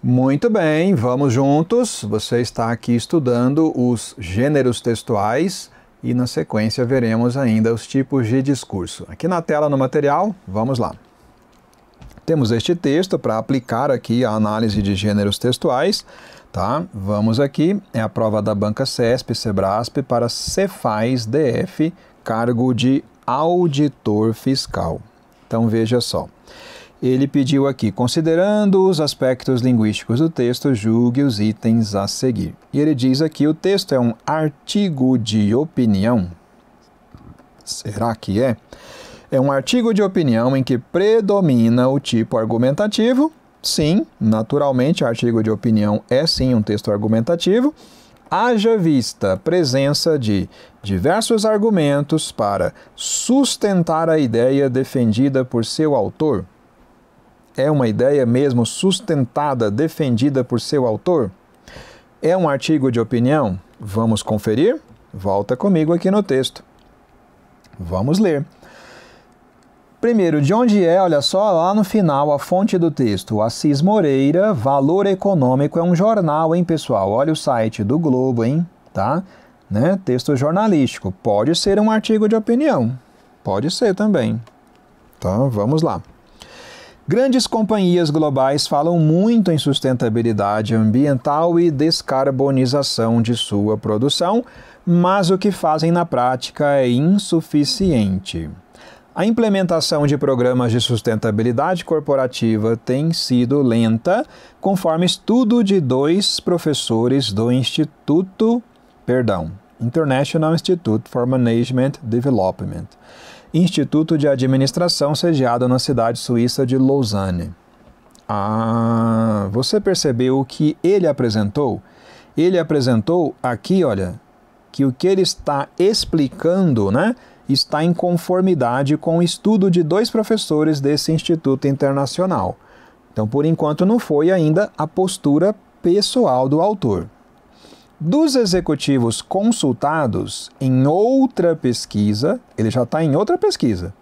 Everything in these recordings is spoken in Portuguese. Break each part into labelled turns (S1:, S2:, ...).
S1: Muito bem, vamos juntos. Você está aqui estudando os gêneros textuais e na sequência veremos ainda os tipos de discurso. Aqui na tela no material, vamos lá. Temos este texto para aplicar aqui a análise de gêneros textuais, tá? Vamos aqui, é a prova da banca CESP, Sebrasp para Cefaz DF, cargo de auditor fiscal. Então veja só. Ele pediu aqui, considerando os aspectos linguísticos do texto, julgue os itens a seguir. E ele diz aqui, o texto é um artigo de opinião. Será que é? É um artigo de opinião em que predomina o tipo argumentativo. Sim, naturalmente, artigo de opinião é sim um texto argumentativo. Haja vista a presença de diversos argumentos para sustentar a ideia defendida por seu autor. É uma ideia mesmo sustentada, defendida por seu autor? É um artigo de opinião? Vamos conferir? Volta comigo aqui no texto. Vamos ler. Primeiro, de onde é, olha só, lá no final, a fonte do texto. Assis Moreira, Valor Econômico, é um jornal, hein, pessoal? Olha o site do Globo, hein, tá? Né? Texto jornalístico. Pode ser um artigo de opinião. Pode ser também. Então, vamos lá. Grandes companhias globais falam muito em sustentabilidade ambiental e descarbonização de sua produção, mas o que fazem na prática é insuficiente. A implementação de programas de sustentabilidade corporativa tem sido lenta, conforme estudo de dois professores do International Institute for Management Development, Instituto de Administração sediado na cidade suíça de Lausanne. Você percebeu o que ele apresentou? Ele apresentou aqui, olha, que o que ele está explicando, né, está em conformidade com o estudo de dois professores desse Instituto Internacional. Então, por enquanto, não foi ainda a postura pessoal do autor. Dos executivos consultados em outra pesquisa, ele já está em outra pesquisa,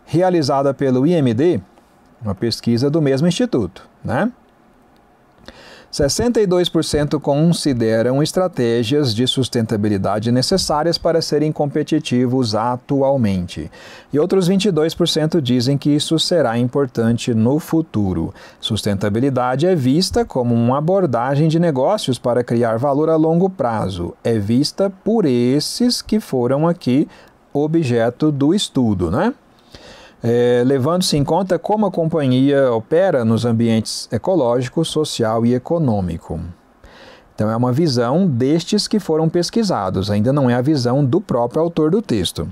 S1: realizada pelo IMD, uma pesquisa do mesmo instituto, né? 62% consideram estratégias de sustentabilidade necessárias para serem competitivos atualmente. E outros 22% dizem que isso será importante no futuro. Sustentabilidade é vista como uma abordagem de negócios para criar valor a longo prazo. É vista por esses que foram aqui objeto do estudo, né? Levando-se em conta como a companhia opera nos ambientes ecológico, social e econômico. Então é uma visão destes que foram pesquisados, ainda não é a visão do próprio autor do texto.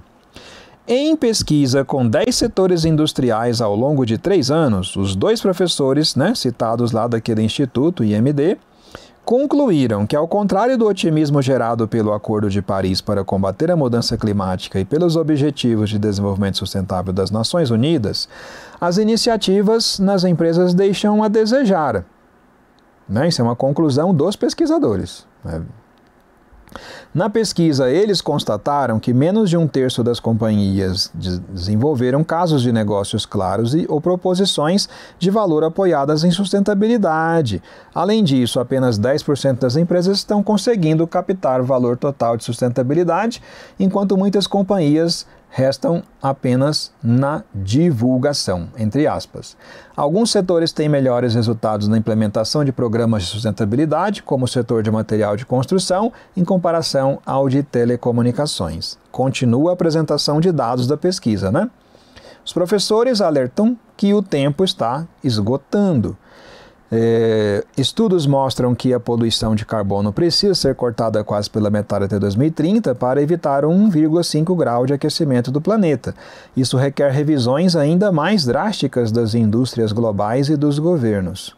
S1: Em pesquisa com 10 setores industriais ao longo de 3 anos, os dois professores, né, citados lá daquele instituto, IMD, concluíram que, ao contrário do otimismo gerado pelo Acordo de Paris para combater a mudança climática e pelos Objetivos de Desenvolvimento Sustentável das Nações Unidas, as iniciativas nas empresas deixam a desejar. Né? Isso é uma conclusão dos pesquisadores. Né? Na pesquisa, eles constataram que menos de 1/3 das companhias desenvolveram casos de negócios claros ou proposições de valor apoiadas em sustentabilidade. Além disso, apenas 10% das empresas estão conseguindo captar o valor total de sustentabilidade, enquanto muitas companhias restam apenas na divulgação, entre aspas. Alguns setores têm melhores resultados na implementação de programas de sustentabilidade, como o setor de material de construção, em comparação ao de telecomunicações. Continua a apresentação de dados da pesquisa, né? Os professores alertam que o tempo está esgotando. Estudos mostram que a poluição de carbono precisa ser cortada quase pela metade até 2030 para evitar 1,5 grau de aquecimento do planeta. Isso requer revisões ainda mais drásticas das indústrias globais e dos governos.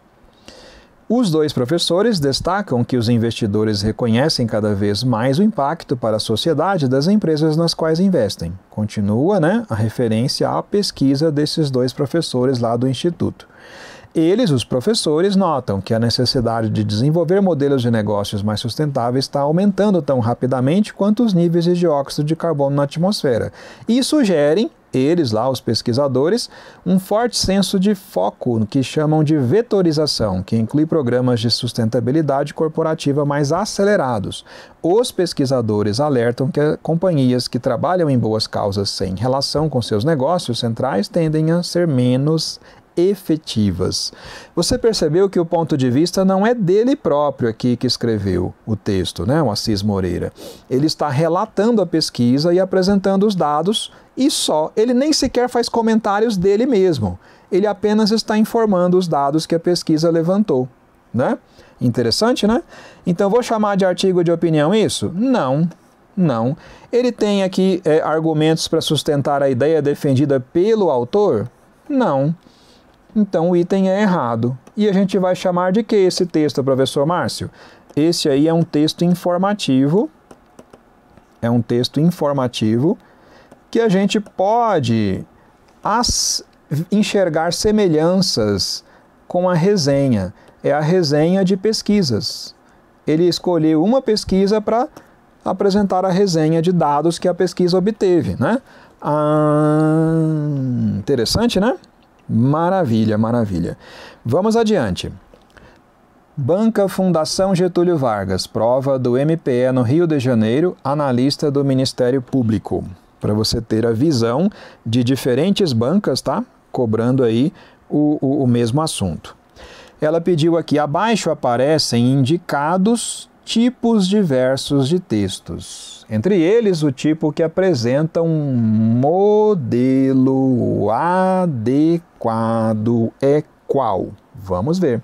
S1: Os dois professores destacam que os investidores reconhecem cada vez mais o impacto para a sociedade das empresas nas quais investem. Continua, né, a referência à pesquisa desses dois professores lá do Instituto. Eles, os professores, notam que a necessidade de desenvolver modelos de negócios mais sustentáveis está aumentando tão rapidamente quanto os níveis de dióxido de carbono na atmosfera e sugerem eles lá, os pesquisadores, um forte senso de foco, no que chamam de vetorização, que inclui programas de sustentabilidade corporativa mais acelerados. Os pesquisadores alertam que companhias que trabalham em boas causas sem relação com seus negócios centrais tendem a ser menos efetivas. Você percebeu que o ponto de vista não é dele próprio aqui que escreveu o texto, né, o Assis Moreira. Ele está relatando a pesquisa e apresentando os dados e só. Ele nem sequer faz comentários dele mesmo. Ele apenas está informando os dados que a pesquisa levantou, né? Interessante, né? Então, vou chamar de artigo de opinião isso? Não. Não. Ele tem aqui argumentos para sustentar a ideia defendida pelo autor? Não. Então o item é errado. E a gente vai chamar de que esse texto, professor Márcio? Esse aí é um texto informativo. É um texto informativo que a gente pode enxergar semelhanças com a resenha. É a resenha de pesquisas. Ele escolheu uma pesquisa para apresentar a resenha de dados que a pesquisa obteve, né? Interessante, né? Maravilha, maravilha. Vamos adiante. Banca Fundação Getúlio Vargas, prova do MPE no Rio de Janeiro, analista do Ministério Público. Para você ter a visão de diferentes bancas, tá? Cobrando aí o mesmo assunto. Ela pediu aqui, abaixo aparecem indicados tipos diversos de textos. Entre eles, o tipo que apresenta um modelo adequado é qual? Vamos ver.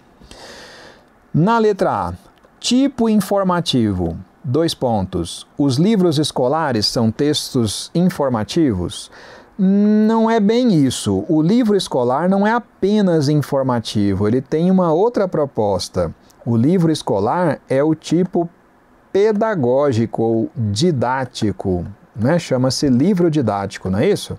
S1: Na letra A, tipo informativo, 2 pontos. Os livros escolares são textos informativos? Não é bem isso. O livro escolar não é apenas informativo, ele tem uma outra proposta. O livro escolar é o tipo pedagógico ou didático, né? Chama-se livro didático, não é isso?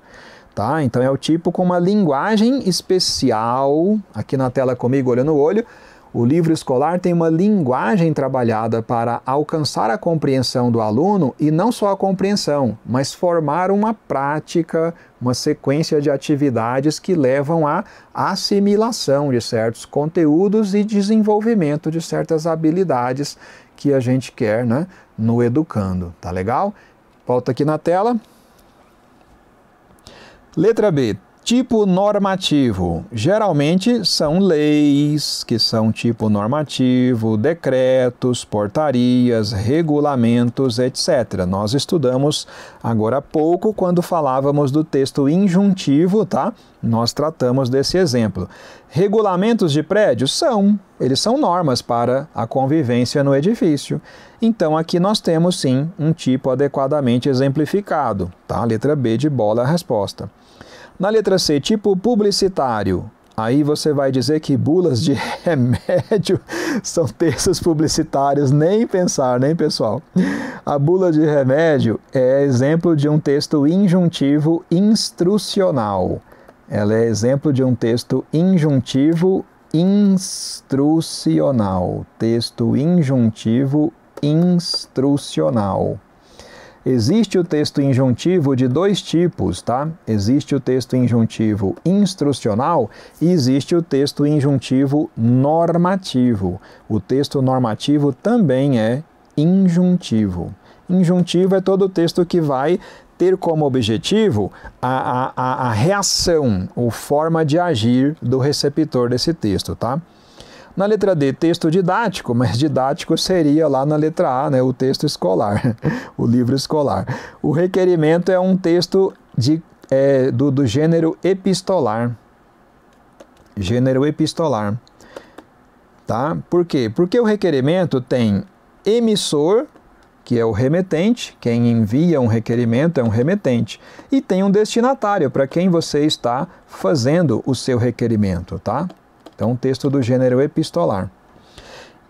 S1: Tá? Então é o tipo com uma linguagem especial, aqui na tela comigo, olho no olho. O livro escolar tem uma linguagem trabalhada para alcançar a compreensão do aluno e não só a compreensão, mas formar uma prática, uma sequência de atividades que levam à assimilação de certos conteúdos e desenvolvimento de certas habilidades que a gente quer, né, no educando. Tá legal? Volta aqui na tela. Letra B. Tipo normativo. Geralmente são leis que são tipo normativo, decretos, portarias, regulamentos, etc. Nós estudamos agora há pouco quando falávamos do texto injuntivo, tá? Nós tratamos desse exemplo. Regulamentos de prédios eles são normas para a convivência no edifício. Então aqui nós temos sim um tipo adequadamente exemplificado, tá? Letra B de bola a resposta. Na letra C, tipo publicitário, aí você vai dizer que bulas de remédio são textos publicitários, nem pensar, nem pessoal. A bula de remédio é exemplo de um texto injuntivo instrucional. Ela é exemplo de um texto injuntivo instrucional. Texto injuntivo instrucional. Existe o texto injuntivo de 2 tipos, tá? Existe o texto injuntivo instrucional e existe o texto injuntivo normativo. O texto normativo também é injuntivo. Injuntivo é todo o texto que vai ter como objetivo a reação ou forma de agir do receptor desse texto, tá? Na letra D, texto didático, mas didático seria lá na letra A, né, o texto escolar, o livro escolar. O requerimento é um texto do gênero epistolar. Gênero epistolar. Tá? Por quê? Porque o requerimento tem emissor, que é o remetente, quem envia um requerimento é um remetente, e tem um destinatário, para quem você está fazendo o seu requerimento, tá? Então, texto do gênero epistolar.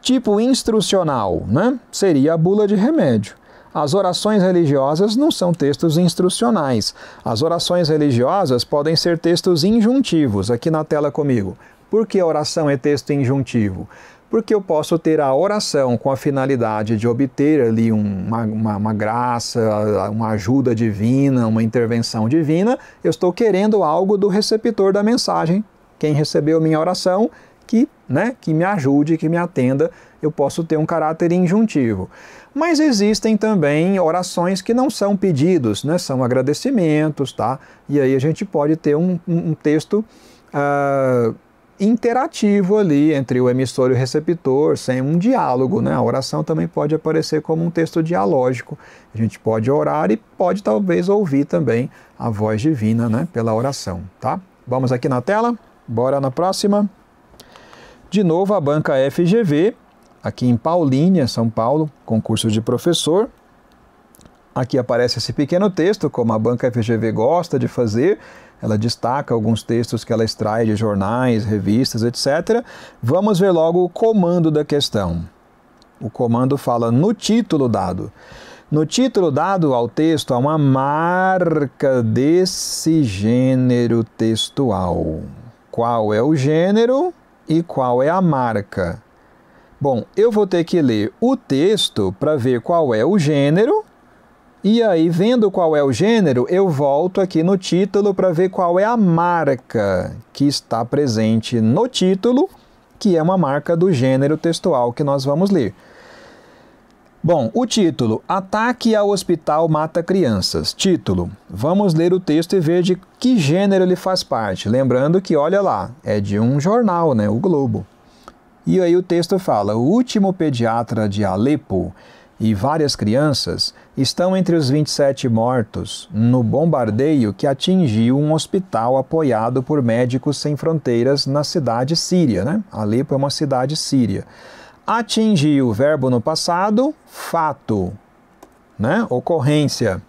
S1: Tipo instrucional, né? Seria a bula de remédio. As orações religiosas não são textos instrucionais. As orações religiosas podem ser textos injuntivos. Aqui na tela comigo. Por que a oração é texto injuntivo? Porque eu posso ter a oração com a finalidade de obter ali uma graça, uma ajuda divina, uma intervenção divina. Eu estou querendo algo do receptor da mensagem. Quem recebeu minha oração, que me ajude, que me atenda, eu posso ter um caráter injuntivo. Mas existem também orações que não são pedidos, né? São agradecimentos, tá? E aí a gente pode ter um texto interativo ali entre o emissor e o receptor, sem um diálogo, né? A oração também pode aparecer como um texto dialógico. A gente pode orar e pode talvez ouvir também a voz divina, né? Pela oração, tá? Vamos aqui na tela? Bora na próxima. De novo a banca FGV, aqui em Paulínia, São Paulo, concurso de professor. Aqui aparece esse pequeno texto, como a banca FGV gosta de fazer. Ela destaca alguns textos que ela extrai de jornais, revistas, etc. Vamos ver logo o comando da questão. O comando fala no título dado. No título dado ao texto há uma marca desse gênero textual. Qual é o gênero e qual é a marca? Bom, eu vou ter que ler o texto para ver qual é o gênero, e aí, vendo qual é o gênero, eu volto aqui no título para ver qual é a marca que está presente no título, que é uma marca do gênero textual que nós vamos ler. Bom, o título, Ataque ao Hospital Mata Crianças. Título, vamos ler o texto e ver de que gênero ele faz parte. Lembrando que, olha lá, é de um jornal, né, o Globo. E aí o texto fala, o último pediatra de Alepo e várias crianças estão entre os 27 mortos no bombardeio que atingiu um hospital apoiado por Médicos Sem Fronteiras na cidade síria, né? Alepo é uma cidade síria. Atingiu, verbo no passado, fato, né? Ocorrência.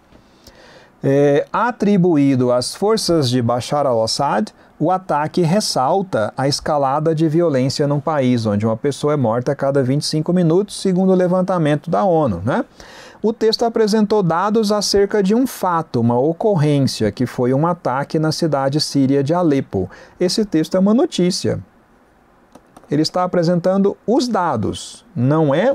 S1: Atribuído às forças de Bashar al-Assad, o ataque ressalta a escalada de violência num país onde uma pessoa é morta a cada 25 minutos, segundo o levantamento da ONU, né? O texto apresentou dados acerca de um fato, uma ocorrência, que foi um ataque na cidade síria de Alepo. Esse texto é uma notícia. Ele está apresentando os dados, não é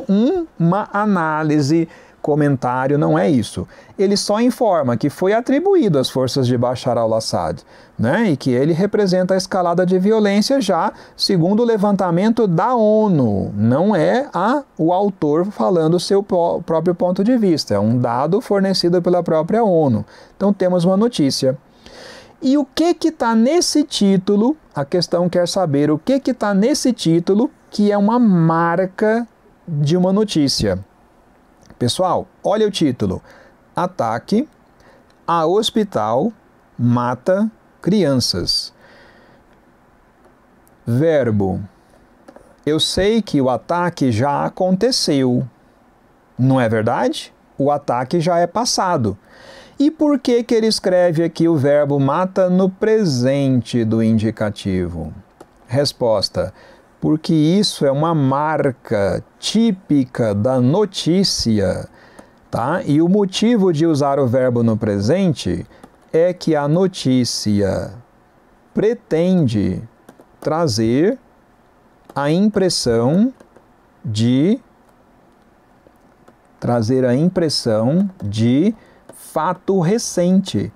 S1: uma análise, comentário, não é isso. Ele só informa que foi atribuído às forças de Bashar al-Assad, né? E que ele representa a escalada de violência já segundo o levantamento da ONU. Não é o autor falando o seu próprio ponto de vista, é um dado fornecido pela própria ONU. Então temos uma notícia. E o que está nesse título? A questão quer saber o que está nesse título que é uma marca de uma notícia. Pessoal, olha o título. Ataque a hospital mata crianças. Verbo. Eu sei que o ataque já aconteceu. Não é verdade? O ataque já é passado. E por que ele escreve aqui o verbo mata no presente do indicativo? Resposta. Porque isso é uma marca típica da notícia, tá? E o motivo de usar o verbo no presente é que a notícia pretende trazer a impressão de fato recente.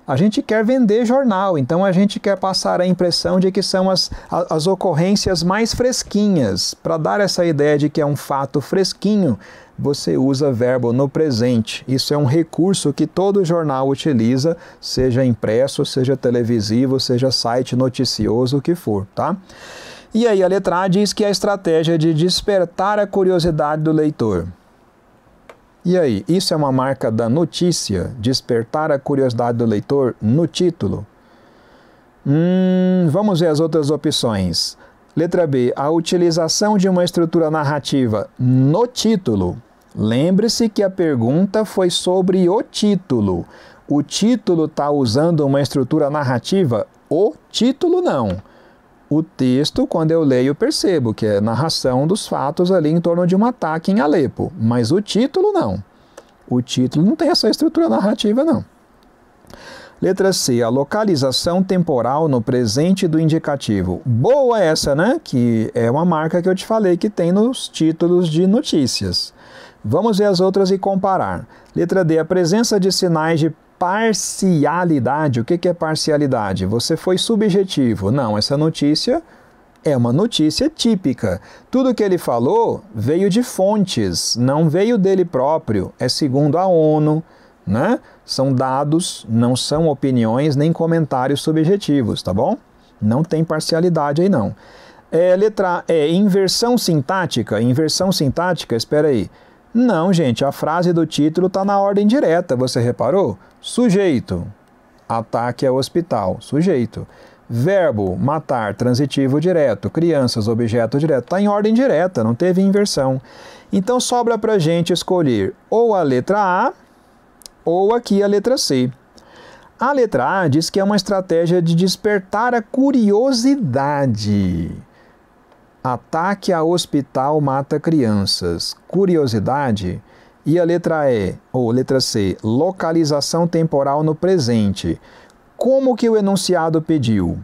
S1: A gente quer vender jornal, então a gente quer passar a impressão de que são as ocorrências mais fresquinhas. Para dar essa ideia de que é um fato fresquinho, você usa verbo no presente. Isso é um recurso que todo jornal utiliza, seja impresso, seja televisivo, seja site noticioso, o que for, tá? E aí a letra A diz que é a estratégia de despertar a curiosidade do leitor. E aí, isso é uma marca da notícia, despertar a curiosidade do leitor no título? Vamos ver as outras opções. Letra B, a utilização de uma estrutura narrativa no título. Lembre-se que a pergunta foi sobre o título. O título está usando uma estrutura narrativa? O título não. O texto, quando eu leio, percebo que é narração dos fatos ali em torno de um ataque em Alepo. Mas o título não. O título não tem essa estrutura narrativa, não. Letra C, a localização temporal no presente do indicativo. Boa essa, né? Que é uma marca que eu te falei que tem nos títulos de notícias. Vamos ver as outras e comparar. Letra D, a presença de sinais de parcialidade. O que é parcialidade? Você foi subjetivo. Não, essa notícia é uma notícia típica. Tudo que ele falou veio de fontes, não veio dele próprio. É segundo a ONU, né? São dados, não são opiniões nem comentários subjetivos, tá bom? Não tem parcialidade aí não. Letra E, inversão sintática. Inversão sintática, espera aí. Não, gente, a frase do título está na ordem direta, você reparou? Sujeito, ataque ao hospital, sujeito. Verbo, matar, transitivo direto. Crianças, objeto direto. Está em ordem direta, não teve inversão. Então sobra para a gente escolher ou a letra A ou aqui a letra C. A letra A diz que é uma estratégia de despertar a curiosidade. Ataque a hospital mata crianças. Curiosidade. E a letra E, ou letra C, localização temporal no presente. Como que o enunciado pediu?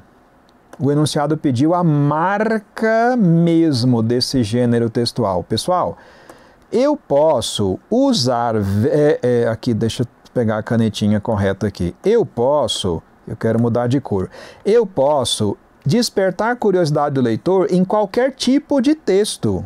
S1: O enunciado pediu a marca mesmo desse gênero textual. Pessoal, eu posso usar... aqui, deixa eu pegar a canetinha correta aqui. Eu quero mudar de cor. Eu posso despertar curiosidade do leitor em qualquer tipo de texto.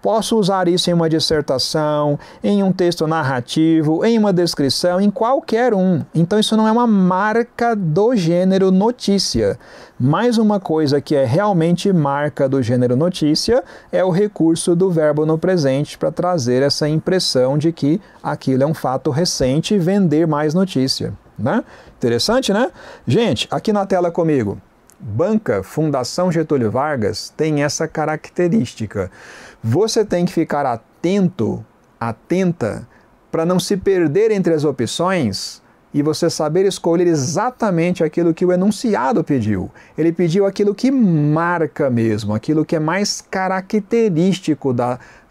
S1: Posso usar isso em uma dissertação, em um texto narrativo, em uma descrição, em qualquer um. Então isso não é uma marca do gênero notícia. Mais uma coisa que é realmente marca do gênero notícia é o recurso do verbo no presente para trazer essa impressão de que aquilo é um fato recente e vender mais notícia, né? Interessante, né? Gente, aqui na tela comigo. Banca Fundação Getúlio Vargas tem essa característica. Você tem que ficar atento, atenta, para não se perder entre as opções e você saber escolher exatamente aquilo que o enunciado pediu. Ele pediu aquilo que marca mesmo, aquilo que é mais característico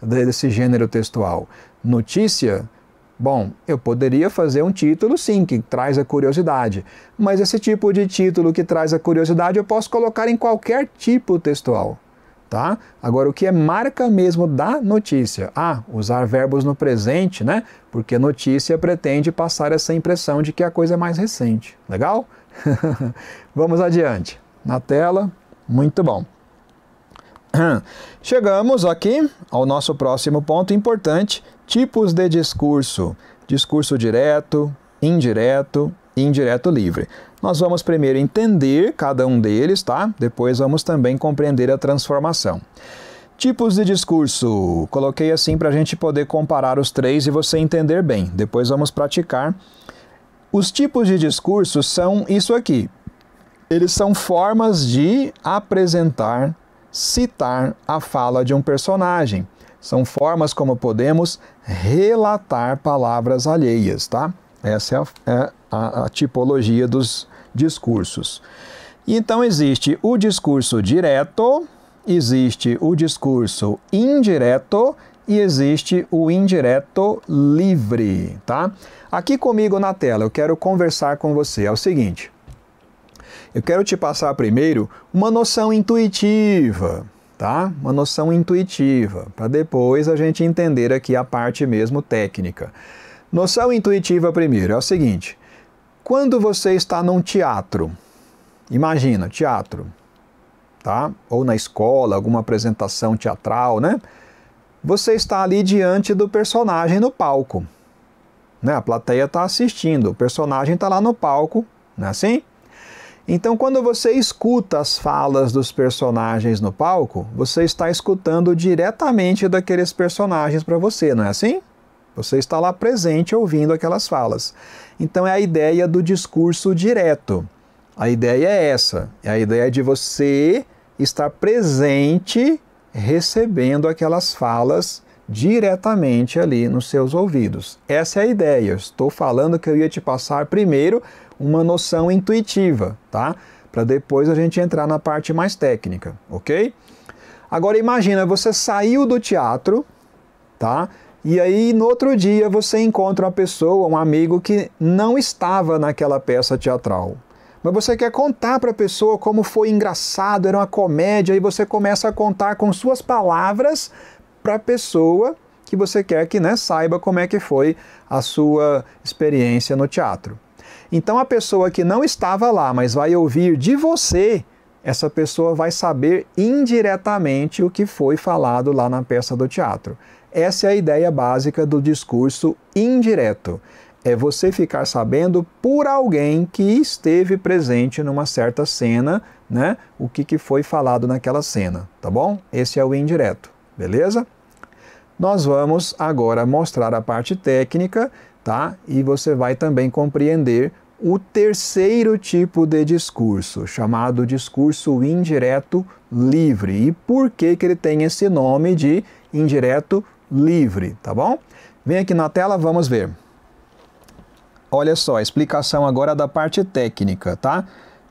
S1: desse gênero textual. Notícia. Bom, eu poderia fazer um título, sim, que traz a curiosidade, mas esse tipo de título que traz a curiosidade eu posso colocar em qualquer tipo textual, tá? Agora, o que é marca mesmo da notícia? Usar verbos no presente, né? Porque notícia pretende passar essa impressão de que a coisa é mais recente. Legal? Vamos adiante. Na tela, muito bom. Chegamos aqui ao nosso próximo ponto importante, tipos de discurso. Discurso direto, indireto e indireto livre. Nós vamos primeiro entender cada um deles, tá? Depois vamos também compreender a transformação. Tipos de discurso. Coloquei assim para a gente poder comparar os três e você entender bem. Depois vamos praticar. Os tipos de discurso são isso aqui. Eles são formas de apresentar, citar a fala de um personagem. São formas como podemos relatar palavras alheias, tá? Essa é a tipologia dos discursos. Então existe o discurso direto, existe o discurso indireto e existe o indireto livre, tá? Aqui comigo na tela eu quero conversar com você. É o seguinte, eu quero te passar primeiro uma noção intuitiva, tá? Uma noção intuitiva, para depois a gente entender aqui a parte mesmo técnica. Noção intuitiva primeiro é o seguinte, quando você está num teatro, imagina, teatro, tá? Ou na escola, alguma apresentação teatral, né? Você está ali diante do personagem no palco, né? A plateia está assistindo, o personagem está lá no palco, não é assim? Então, quando você escuta as falas dos personagens no palco, você está escutando diretamente daqueles personagens para você, não é assim? Você está lá presente ouvindo aquelas falas. Então, é a ideia do discurso direto. A ideia é essa, é a ideia de você estar presente recebendo aquelas falas diretamente ali nos seus ouvidos. Essa é a ideia. Eu estou falando que eu ia te passar primeiro uma noção intuitiva, tá? Para depois a gente entrar na parte mais técnica, ok? Agora imagina, você saiu do teatro, tá? E aí, no outro dia, você encontra uma pessoa, um amigo que não estava naquela peça teatral. Mas você quer contar para a pessoa como foi engraçado, era uma comédia, e você começa a contar com suas palavras para a pessoa que você quer que, né, saiba como é que foi a sua experiência no teatro. Então, a pessoa que não estava lá, mas vai ouvir de você, essa pessoa vai saber indiretamente o que foi falado lá na peça do teatro. Essa é a ideia básica do discurso indireto. É você ficar sabendo por alguém que esteve presente numa certa cena, né, o que foi falado naquela cena, tá bom? Esse é o indireto, beleza? Nós vamos agora mostrar a parte técnica, tá? E você vai também compreender o terceiro tipo de discurso, chamado discurso indireto livre. E por que ele tem esse nome de indireto livre, tá bom? Vem aqui na tela, vamos ver. Olha só, a explicação agora da parte técnica, tá?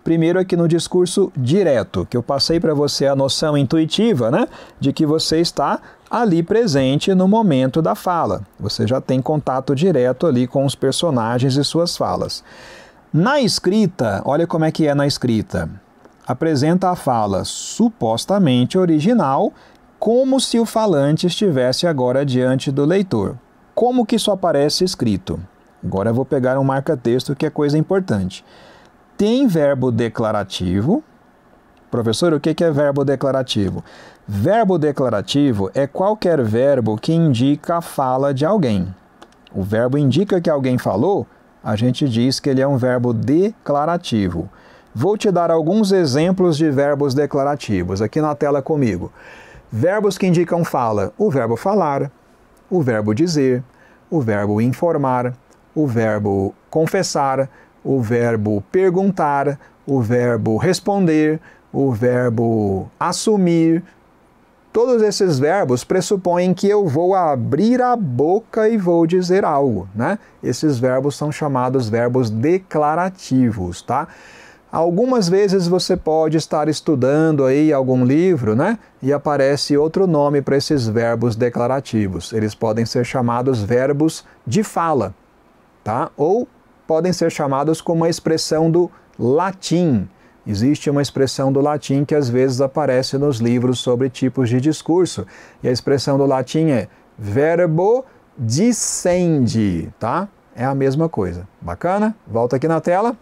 S1: Primeiro aqui no discurso direto, que eu passei para você a noção intuitiva, né? De que você está ali presente no momento da fala. Você já tem contato direto ali com os personagens e suas falas. Na escrita, olha como é que é na escrita. Apresenta a fala supostamente original, como se o falante estivesse agora diante do leitor. Como que isso aparece escrito? Agora eu vou pegar um marca-texto que é coisa importante. Tem verbo declarativo. Professor, o que é verbo declarativo? Verbo declarativo é qualquer verbo que indica a fala de alguém. O verbo indica que alguém falou, a gente diz que ele é um verbo declarativo. Vou te dar alguns exemplos de verbos declarativos aqui na tela comigo. Verbos que indicam fala: o verbo falar, o verbo dizer, o verbo informar, o verbo confessar, o verbo perguntar, o verbo responder, o verbo assumir. Todos esses verbos pressupõem que eu vou abrir a boca e vou dizer algo, né? Esses verbos são chamados verbos declarativos, tá? Algumas vezes você pode estar estudando aí algum livro, né? E aparece outro nome para esses verbos declarativos. Eles podem ser chamados verbos de fala, tá? Ou podem ser chamados como uma expressão do latim. Existe uma expressão do latim que às vezes aparece nos livros sobre tipos de discurso. E a expressão do latim é verbo dicende, tá? É a mesma coisa. Bacana? Volta aqui na tela.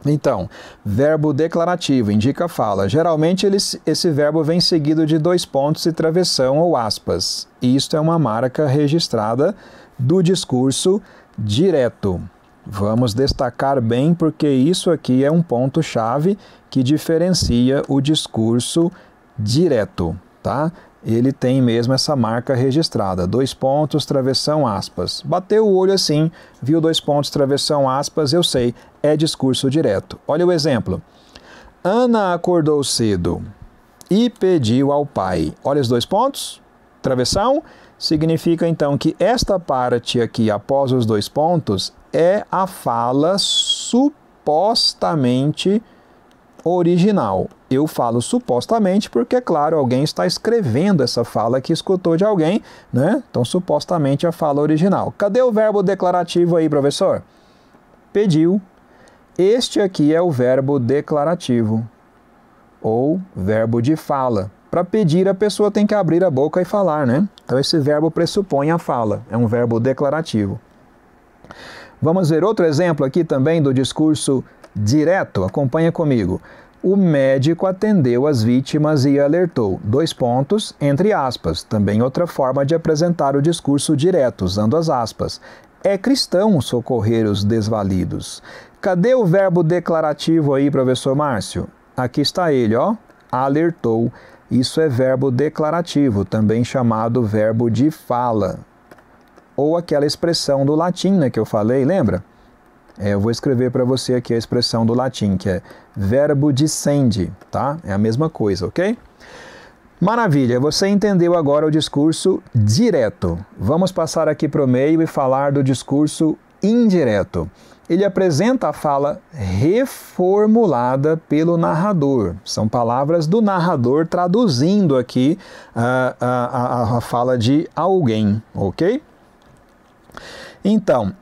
S1: Então, verbo declarativo, indica fala. Geralmente esse verbo vem seguido de 2 pontos e travessão ou aspas. Isto é uma marca registrada do discurso direto. Vamos destacar bem porque isso aqui é um ponto-chave que diferencia o discurso direto, tá? Ele tem mesmo essa marca registrada, 2 pontos, travessão, aspas. Bateu o olho assim, viu 2 pontos, travessão, aspas, eu sei, é discurso direto. Olha o exemplo. Ana acordou cedo e pediu ao pai. Olha os 2 pontos, travessão, significa então que esta parte aqui, após os 2 pontos, é a fala supostamente original. Eu falo supostamente porque, é claro, alguém está escrevendo essa fala que escutou de alguém, né? Então, supostamente a fala original. Cadê o verbo declarativo aí, professor? Pediu. Este aqui é o verbo declarativo, ou verbo de fala. Para pedir, a pessoa tem que abrir a boca e falar, né? Então, esse verbo pressupõe a fala, é um verbo declarativo. Vamos ver outro exemplo aqui também do discurso direto. Acompanha comigo. O médico atendeu as vítimas e alertou. 2 pontos, entre aspas. Também outra forma de apresentar o discurso direto, usando as aspas. É cristão socorrer os desvalidos. Cadê o verbo declarativo aí, professor Márcio? Aqui está ele, ó. Alertou. Isso é verbo declarativo, também chamado verbo de fala. Ou aquela expressão do latim, né, que eu falei, lembra? Eu vou escrever para você aqui a expressão do latim, que é verbo dicende, tá? É a mesma coisa, ok? Maravilha, você entendeu agora o discurso direto. Vamos passar aqui para o meio e falar do discurso indireto. ele apresenta a fala reformulada pelo narrador. São palavras do narrador traduzindo aqui a fala de alguém, ok? Então,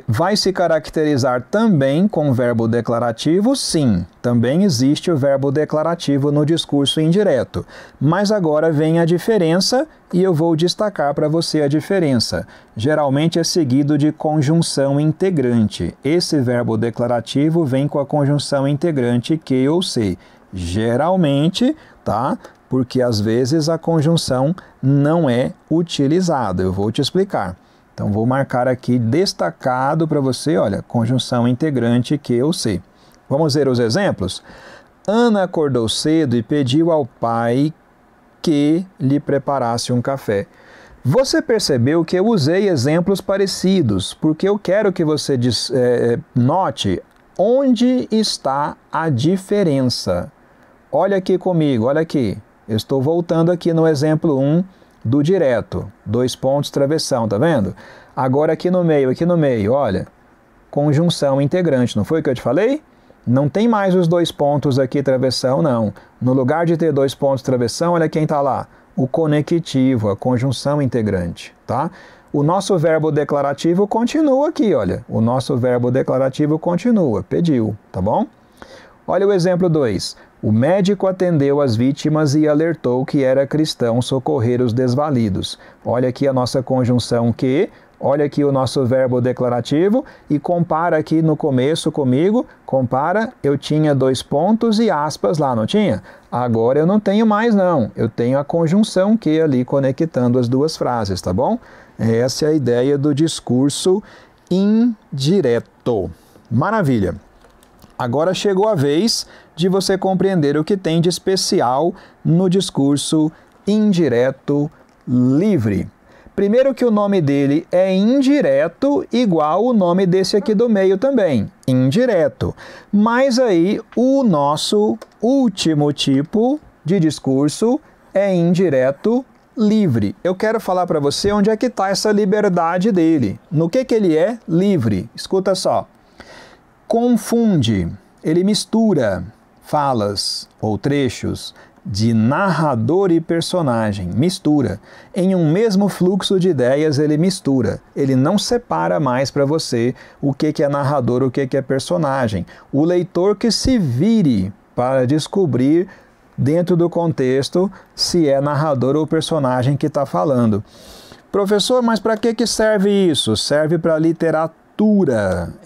S1: vai se caracterizar também com verbo declarativo? Sim, também existe o verbo declarativo no discurso indireto. Mas agora vem a diferença e eu vou destacar para você a diferença. Geralmente é seguido de conjunção integrante. Esse verbo declarativo vem com a conjunção integrante que ou se. Geralmente, tá? Porque às vezes a conjunção não é utilizada. Eu vou te explicar. Então, vou marcar aqui destacado para você, olha, conjunção integrante que ou se. Vamos ver os exemplos? Ana acordou cedo e pediu ao pai que lhe preparasse um café. Você percebeu que eu usei exemplos parecidos, porque eu quero que você note onde está a diferença. Olha aqui comigo, olha aqui. Eu estou voltando aqui no exemplo 1, do direto, 2 pontos, travessão, tá vendo? Agora aqui no meio, olha, conjunção integrante, não foi o que eu te falei? Não tem mais os 2 pontos aqui, travessão, não. No lugar de ter 2 pontos, travessão, olha quem tá lá, o conectivo, a conjunção integrante, tá? O nosso verbo declarativo continua aqui, olha, o nosso verbo declarativo continua, pediu, tá bom? Olha o exemplo 2. O médico atendeu as vítimas e alertou que era cristão socorrer os desvalidos. Olha aqui a nossa conjunção que, olha aqui o nosso verbo declarativo e compara aqui no começo comigo, compara, eu tinha 2 pontos e aspas lá, não tinha? Agora eu não tenho mais não, eu tenho a conjunção que ali conectando as duas frases, tá bom? Essa é a ideia do discurso indireto. Maravilha! Agora chegou a vez de você compreender o que tem de especial no discurso indireto livre. Primeiro que o nome dele é indireto, igual o nome desse aqui do meio também, indireto. Mas aí o nosso último tipo de discurso é indireto livre. Eu quero falar para você onde é que está essa liberdade dele. No que ele é livre? Escuta só. Confunde, ele mistura falas ou trechos de narrador e personagem, mistura. Em um mesmo fluxo de ideias ele mistura, ele não separa mais para você o que é narrador, o que é personagem. O leitor que se vire para descobrir dentro do contexto se é narrador ou personagem que está falando. Professor, mas para que serve isso? Serve para literatura.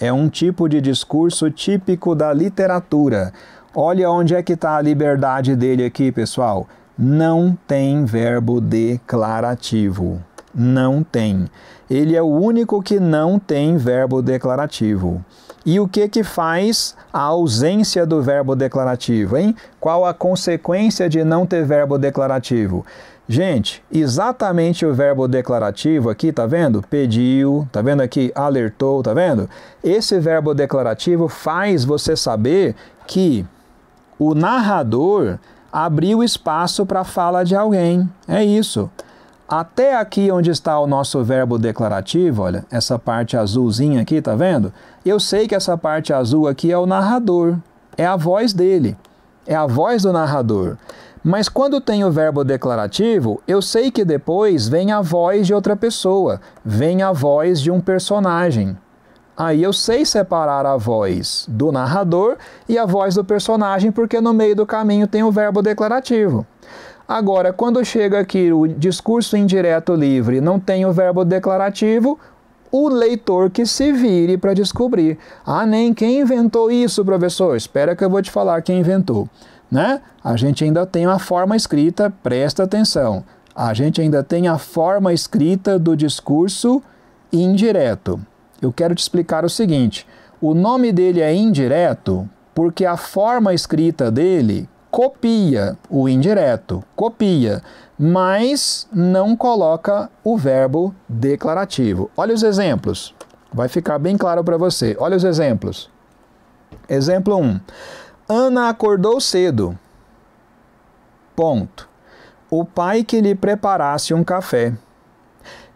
S1: É um tipo de discurso típico da literatura. Olha onde é que está a liberdade dele aqui, pessoal. Não tem verbo declarativo. Não tem. Ele é o único que não tem verbo declarativo. E o que faz a ausência do verbo declarativo, hein? Qual a consequência de não ter verbo declarativo? Gente, exatamente o verbo declarativo aqui, tá vendo? Pediu, tá vendo aqui? Alertou, tá vendo? Esse verbo declarativo faz você saber que o narrador abriu espaço para a fala de alguém. É isso. Até aqui onde está o nosso verbo declarativo, olha, essa parte azulzinha aqui, tá vendo? Eu sei que essa parte azul aqui é o narrador, é a voz dele, é a voz do narrador. Mas quando tem o verbo declarativo, eu sei que depois vem a voz de outra pessoa, vem a voz de um personagem. Aí eu sei separar a voz do narrador e a voz do personagem, porque no meio do caminho tem o verbo declarativo. Agora, quando chega aqui o discurso indireto livre, não tem o verbo declarativo, o leitor que se vire para descobrir. Ah, nem quem inventou isso, professor? Espera que eu vou te falar quem inventou. Né? A gente ainda tem a forma escrita, presta atenção. A gente ainda tem a forma escrita do discurso indireto. Eu quero te explicar o seguinte. O nome dele é indireto porque a forma escrita dele copia o indireto, copia, mas não coloca o verbo declarativo. Olha os exemplos, vai ficar bem claro para você. Olha os exemplos. Exemplo 1. Ana acordou cedo. Ponto. O pai que lhe preparasse um café.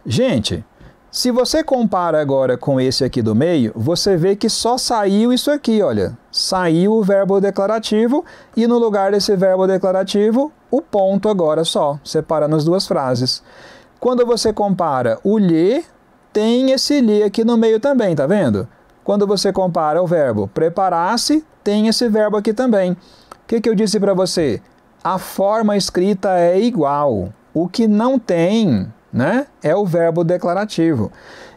S1: Gente, Se você compara agora com esse aqui do meio, você vê que só saiu isso aqui, olha. Saiu o verbo declarativo e no lugar desse verbo declarativo, o ponto agora só, separando as duas frases. Quando você compara o lhe, tem esse lhe aqui no meio também, tá vendo? Quando você compara o verbo preparar-se, tem esse verbo aqui também. O que eu disse para você? A forma escrita é igual. O que não tem, né, é o verbo declarativo.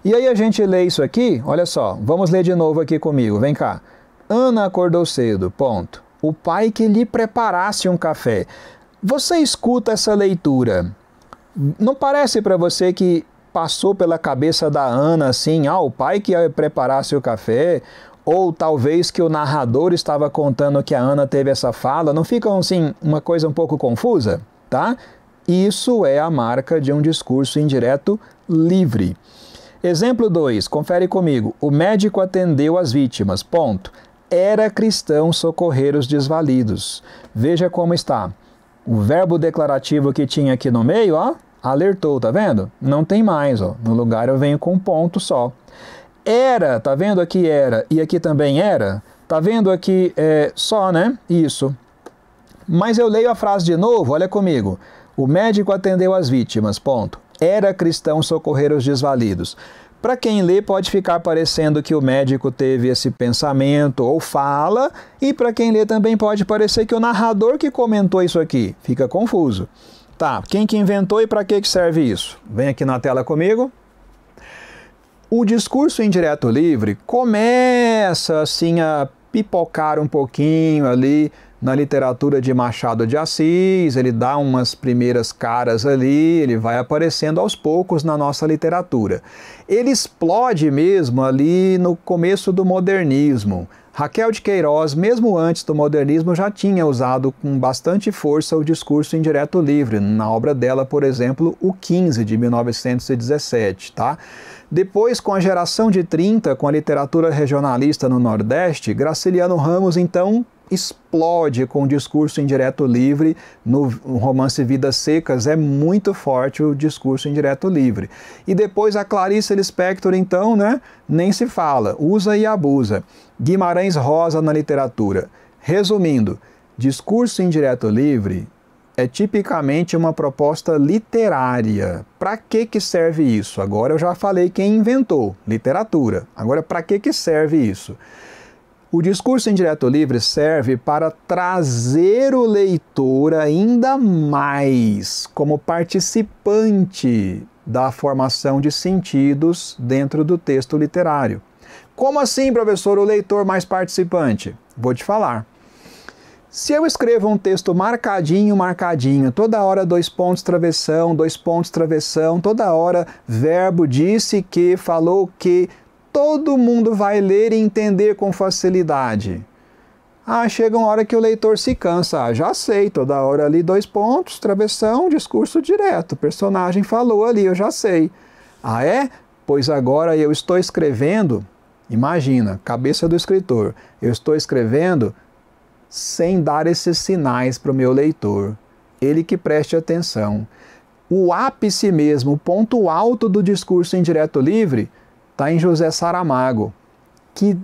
S1: E aí a gente lê isso aqui, olha só, vamos ler de novo aqui comigo, vem cá. Ana acordou cedo, ponto. O pai que lhe preparasse um café. Você escuta essa leitura, não parece para você que passou pela cabeça da Ana assim, o pai que preparasse o café, ou talvez que o narrador estava contando que a Ana teve essa fala, não fica assim uma coisa um pouco confusa, tá? Isso é a marca de um discurso indireto livre. Exemplo 2, confere comigo. O médico atendeu as vítimas, ponto. Era cristão socorrer os desvalidos. Veja como está. O verbo declarativo que tinha aqui no meio, alertou, tá vendo? Não tem mais, no lugar eu venho com um ponto só. Era, tá vendo aqui era e aqui também era? Tá vendo aqui só, né? Isso. Mas eu leio a frase de novo, olha comigo. O médico atendeu as vítimas, ponto. Era cristão socorrer os desvalidos. Para quem lê, pode ficar parecendo que o médico teve esse pensamento ou fala, e para quem lê também pode parecer que o narrador que comentou isso aqui. Fica confuso. Tá, quem que inventou e para que serve isso? Vem aqui na tela comigo. O discurso indireto livre começa assim a pipocar um pouquinho ali na literatura de Machado de Assis, ele dá umas primeiras caras ali, ele vai aparecendo aos poucos na nossa literatura. Ele explode mesmo ali no começo do modernismo. Raquel de Queiroz, mesmo antes do modernismo, já tinha usado com bastante força o discurso indireto livre, na obra dela, por exemplo, O 15, de 1917, tá? Depois, com a geração de 30, com a literatura regionalista no Nordeste, Graciliano Ramos, então, explode com o discurso indireto livre. No romance Vidas Secas é muito forte o discurso indireto livre. E depois a Clarice Lispector, então, né, nem se fala, usa e abusa. Guimarães Rosa na literatura. Resumindo, discurso indireto livre é tipicamente uma proposta literária. Para que serve isso? Agora eu já falei quem inventou, literatura. Agora, para que serve isso? O discurso indireto livre serve para trazer o leitor ainda mais como participante da formação de sentidos dentro do texto literário. Como assim, professor, o leitor mais participante? Vou te falar. Se eu escrevo um texto marcadinho, toda hora 2 pontos, travessão, 2 pontos, travessão, toda hora verbo, disse que, falou que, todo mundo vai ler e entender com facilidade. Chega uma hora que o leitor se cansa. Já sei, toda hora ali 2 pontos, travessão, discurso direto. O personagem falou ali, eu já sei. É? Pois agora eu estou escrevendo, imagina, cabeça do escritor, eu estou escrevendo sem dar esses sinais para o meu leitor. Ele que preste atenção. O ápice mesmo, o ponto alto do discurso indireto livre, está em José Saramago, que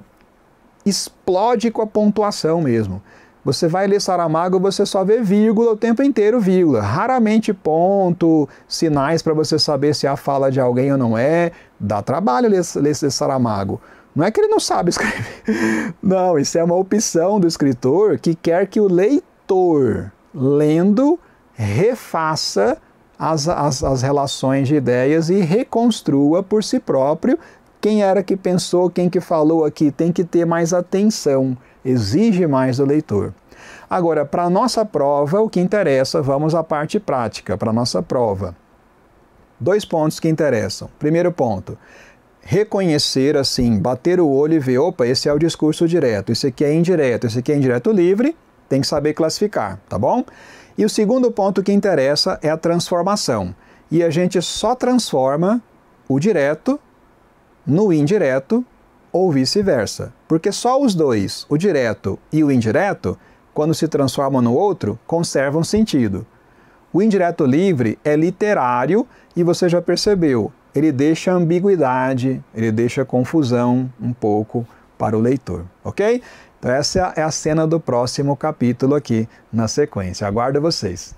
S1: explode com a pontuação mesmo. Você vai ler Saramago, você só vê vírgula o tempo inteiro, vírgula. Raramente ponto, sinais para você saber se é a fala de alguém ou não é. Dá trabalho ler Saramago. Não é que ele não sabe escrever. Não, isso é uma opção do escritor que quer que o leitor, lendo, refaça as relações de ideias e reconstrua por si próprio. Quem era que pensou, quem que falou aqui, tem que ter mais atenção, exige mais do leitor. Agora, para a nossa prova, o que interessa, vamos à parte prática, para a nossa prova. 2 pontos que interessam. Primeiro ponto, reconhecer assim, bater o olho e ver, opa, esse é o discurso direto, esse aqui é indireto, esse aqui é indireto livre, tem que saber classificar, tá bom? E o segundo ponto que interessa é a transformação. E a gente só transforma o direto no indireto ou vice-versa. Porque só os dois, o direto e o indireto, quando se transformam no outro, conservam sentido. O indireto livre é literário e você já percebeu. ele deixa ambiguidade, ele deixa confusão um pouco para o leitor, ok? Então essa é a cena do próximo capítulo aqui na sequência. Aguardo vocês.